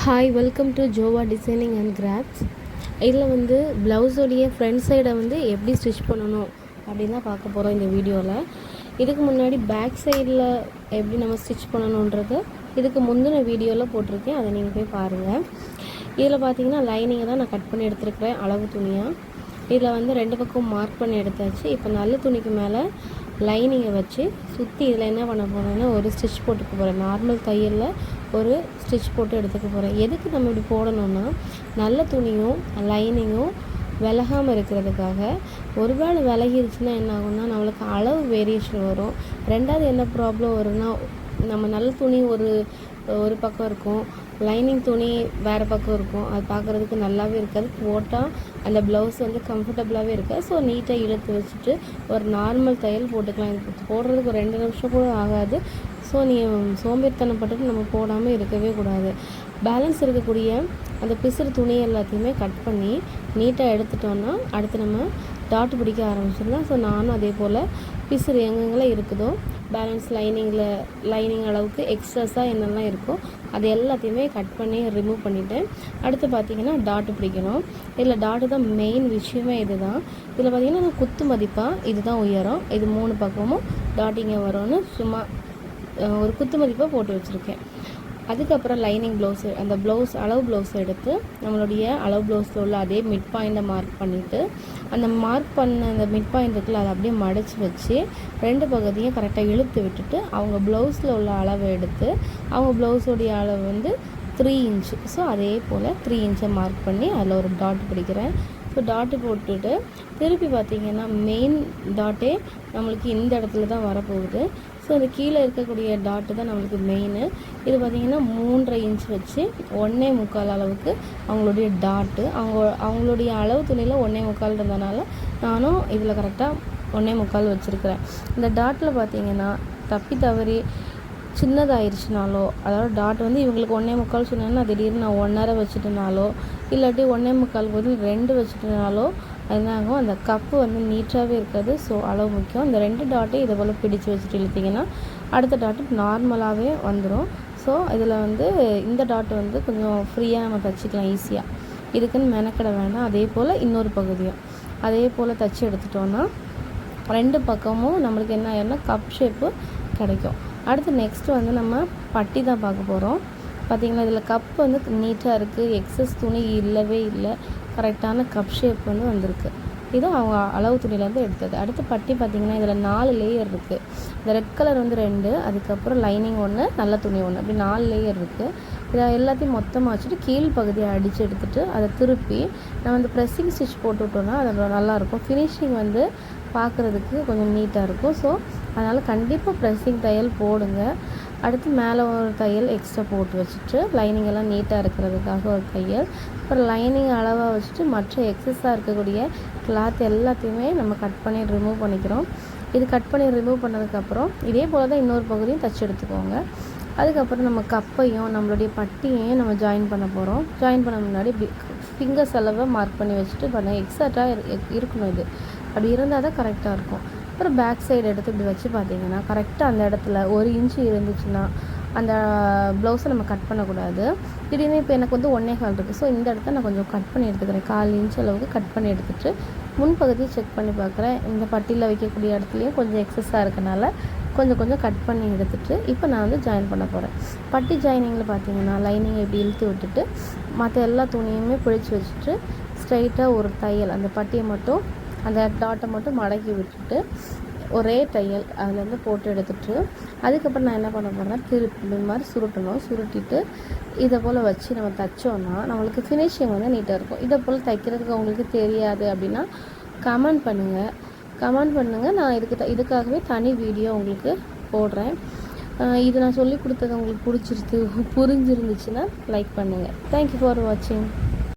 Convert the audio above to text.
Hi, welcome to Jova designing and crafts. இதில் வந்து ப்ளவுஸோடைய front சைடை வந்து எப்படி ஸ்டிச் பண்ணணும் அப்படின்னு தான் பார்க்க போகிறோம் இந்த வீடியோவில். இதுக்கு முன்னாடி பேக் சைடில் எப்படி நம்ம ஸ்டிச் பண்ணணுன்றது இதுக்கு முந்தின வீடியோவில் போட்டிருக்கேன், அதை நீங்கள் போய் பாருங்கள். இதில் பார்த்தீங்கன்னா லைனிங்கை தான் நான் கட் பண்ணி எடுத்துருக்கிறேன் அளவு துணியாக. இதில் வந்து ரெண்டு பக்கம் மார்க் பண்ணி எடுத்தாச்சு. இப்போ நல்ல துணிக்கு மேலே லைனிங்கை வச்சு சுற்றி இதில் என்ன பண்ண போகிறேன்னா ஒரு ஸ்டிச் போட்டுக்க போகிறேன். நார்மல் தையலில் ஒரு ஸ்டிச் போட்டு எடுத்துக்க போகிறேன். எதுக்கு நம்ம இப்படி போடணுன்னா, நல்ல துணியும் லைனிங்கும் விலகாமல் இருக்கிறதுக்காக. ஒருவேளை விலகிருச்சுன்னா என்ன ஆகும்னா நம்மளுக்கு அளவு வேரியேஷன் வரும். ரெண்டாவது என்ன ப்ராப்ளம் வரும்னா, நம்ம நல்ல துணி ஒரு பக்கம் இருக்கும், லைனிங் துணி வேறு பக்கம் இருக்கும். அது பார்க்குறதுக்கு நல்லாவே இருக்காது. போட்டால் அந்த ப்ளவுஸ் வந்து கம்ஃபர்டபுளாகவே இருக்காது. ஸோ நீட்டாக இழுத்து வச்சுட்டு ஒரு நார்மல் தையல் போட்டுக்கலாம். இது போடுறதுக்கு ஒரு 2 நிமிஷம் கூட ஆகாது. ஸோ நீங்கள் சோம்பேறித்தனப்பட்டுட்டு நம்ம போடாமல் இருக்கவே கூடாது. பேலன்ஸ் இருக்கக்கூடிய அந்த பிசுறு துணி எல்லாத்தையுமே கட் பண்ணி நீட்டாக எடுத்துட்டோன்னா அடுத்து நம்ம டாட் பிடிக்க ஆரம்பிச்சிடலாம். ஸோ நானும் அதே போல் பிசுறு எங்கெங்கெல்லாம் இருக்குதோ பேலன்ஸ் லைனிங் அளவுக்கு எக்ஸ்ட்ராஸாக என்னெல்லாம் இருக்கோ அது எல்லாத்தையுமே கட் பண்ணி ரிமூவ் பண்ணிவிட்டேன். அடுத்து பார்த்திங்கன்னா டாட்டு பிடிக்கணும். இதில் டாட்டு தான் மெயின் விஷயமே. இது தான் இதில் பார்த்திங்கன்னா குத்து மதிப்பாக இதுதான் உயரம், இது 3 பக்கமும் டாட்டிங்க வரும்னு சும்மா ஒரு குத்து மதிப்பாக போட்டு வச்சுருக்கேன். அதுக்கப்புறம் லைனிங் ப்ளவுஸு, அந்த அளவு ப்ளவுஸ் எடுத்து நம்மளுடைய அளவு ப்ளவுஸில் உள்ள அதே மிட் பாயிண்ட்டை மார்க் பண்ணிவிட்டு அந்த மார்க் பண்ண அந்த மிட் பாயிண்ட் இருக்குல்ல அதை அப்படியே மடித்து வச்சு 2 பகுதியும் கரெக்டாக இழுத்து விட்டுட்டு அவங்க ப்ளவுஸில் உள்ள அளவை எடுத்து அவங்க ப்ளவுஸோடைய அளவு வந்து 3 இன்ச்சு. ஸோ அதே போல் 3 இன்ச்சை மார்க் பண்ணி அதில் ஒரு டாட் பிடிக்கிறேன். ஸோ டாட்டு போட்டுட்டு திருப்பி பார்த்திங்கன்னா மெயின் டாட்டே நம்மளுக்கு இந்த இடத்துல தான் வரப்போகுது. ஸோ இந்த கீழே இருக்கக்கூடிய டாட்டு தான் நம்மளுக்கு மெயின். இது பார்த்திங்கன்னா 3.5 இன்ச் வச்சு 1.25 அளவுக்கு அவங்களுடைய டாட்டு. அவங்களுடைய அளவு துணியில் 1.25 இருந்தனால நானும் இதில் கரெக்டாக 1.25 வச்சுருக்கிறேன். இந்த டாட்டில் பார்த்திங்கன்னா தப்பி தவறி சின்னதாகிடுச்சுனாலோ, அதாவது டாட் வந்து இவங்களுக்கு 1.25 சொன்னேன்னா திடீர்னு நான் 1.5 வச்சுட்டனாலோ இல்லாட்டி 1.25 பதில் 2 வச்சுட்டனாலோ அதுனாகும் அந்த கப்பு வந்து நீட்டாகவே இருக்காது. ஸோ அளவு முக்கியம். இந்த 2 டாட்டையும் இதை போல் பிடிச்சி வச்சுட்டு இழுத்திங்கன்னா அடுத்த டாட்டு நார்மலாகவே வந்துடும். ஸோ இதில் வந்து இந்த டாட்டு வந்து கொஞ்சம் ஃப்ரீயாக நம்ம தைச்சிக்கலாம் ஈஸியாக. இதுக்குன்னு மெனக்கிட வேண்டாம். அதே போல் இன்னொரு பகுதியும் அதே போல் தைச்சி எடுத்துட்டோன்னா 2 பக்கமும் நம்மளுக்கு என்ன ஆயிரும்னா கப் ஷேப்பு கிடைக்கும். அடுத்து நெக்ஸ்ட்டு வந்து நம்ம பட்டி தான் பார்க்க போகிறோம். பார்த்திங்கன்னா இதில் கப் வந்து நீட்டாக இருக்குது, எக்ஸஸ் துணி இல்லவே இல்லை, கரெக்டான கப் ஷேப் வந்து வந்திருக்கு. இது அவங்க அளவு துணியிலேருந்து எடுத்தது. அடுத்து பட்டி பார்த்திங்கன்னா இதில் 4 லேயர் இருக்குது. இந்த ரெட் கலர் வந்து 2, அதுக்கப்புறம் லைனிங் 1, நல்ல துணி 1, அப்படி 4 லேயர் இருக்குது. இதை எல்லாத்தையும் மொத்தமாக வச்சுட்டு கீழ் பகுதியை அடித்து எடுத்துகிட்டு அதை திருப்பி நம்ம வந்து ப்ரெஸ்ஸிங் ஸ்டிச் போட்டு விட்டோன்னா அது நல்லாயிருக்கும். ஃபினிஷிங் வந்து பார்க்குறதுக்கு கொஞ்சம் நீட்டாக இருக்கும். ஸோ அதனால் கண்டிப்பாக ப்ரெஸ்ஸிங் தையல் போடுங்க. அடுத்து மேலே ஒரு தையல் எக்ஸ்ட்ரா போட்டு வச்சுட்டு லைனிங் எல்லாம் நீட்டாக இருக்கிறதுக்காக ஒரு தையல், அப்புறம் லைனிங் அளவாக வச்சுட்டு மற்ற எக்ஸஸாக இருக்கக்கூடிய கிளாத் எல்லாத்தையுமே நம்ம கட் பண்ணி ரிமூவ் பண்ணிக்கிறோம். இது கட் பண்ணி ரிமூவ் பண்ணதுக்கப்புறம் இதே போல் தான் இன்னொரு பகுதியும் தைச்சி எடுத்துக்கோங்க. அதுக்கப்புறம் நம்ம கப்பையும் நம்மளுடைய பட்டியையும் நம்ம ஜாயின் பண்ண போகிறோம். ஜாயின் பண்ண முன்னாடி ஃபிங்கர்ஸ் அளவை மார்க் பண்ணி வச்சுட்டு பண்ண எக்ஸாக்டாக இருக்கணும். இது அப்படி இருந்தால் தான் கரெக்டாக இருக்கும். அப்புறம் பேக் சைடு எடுத்து இப்படி வச்சு பார்த்திங்கன்னா கரெக்டாக அந்த இடத்துல 1 இன்ச்சு இருந்துச்சுன்னா அந்த ப்ளவுஸை நம்ம கட் பண்ணக்கூடாது. திடீர்னு இப்போ எனக்கு வந்து 1.25 இருக்குது. ஸோ இந்த இடத்த நான் கொஞ்சம் கட் பண்ணி எடுத்துக்கிறேன். 1/4 இன்ச் அளவுக்கு கட் பண்ணி எடுத்துகிட்டு முன்பகுதியை செக் பண்ணி பார்க்குறேன். இந்த பட்டியில் வைக்கக்கூடிய இடத்துலையும் கொஞ்சம் எக்ஸஸாக இருக்கனால கொஞ்சம் கட் பண்ணி எடுத்துகிட்டு இப்போ நான் வந்து ஜாயின் பண்ண போகிறேன். பட்டி ஜாயினிங்கில் பார்த்திங்கன்னா லைனிங்கை இப்படி இழுத்து விட்டுட்டு மற்ற எல்லா துணியுமே பிடிச்சி வச்சுட்டு ஸ்ட்ரைட்டாக ஒரு தையல் அந்த பட்டியை மட்டும் அந்த டாட்டை மட்டும் மடக்கி விட்டுட்டு ஒரே தையல் அதுலேருந்து போட்டு எடுத்துகிட்டு அதுக்கப்புறம் நான் என்ன பண்ண போகிறேன்னா திருப்பி இந்த மாதிரி சுருட்டிட்டு இதை போல் வச்சு நம்ம தைச்சோன்னா நம்மளுக்கு ஃபினிஷிங் வந்து நீட்டாக இருக்கும். இதை போல் தைக்கிறதுக்கு உங்களுக்கு தெரியாது அப்படின்னா கமெண்ட் பண்ணுங்கள். நான் இதுக்காகவே தனி வீடியோ உங்களுக்கு போடுறேன். இது நான் சொல்லி கொடுத்தது உங்களுக்கு புரிஞ்சிருந்துச்சுன்னா லைக் பண்ணுங்கள். தேங்க்யூ ஃபார் வாட்சிங்.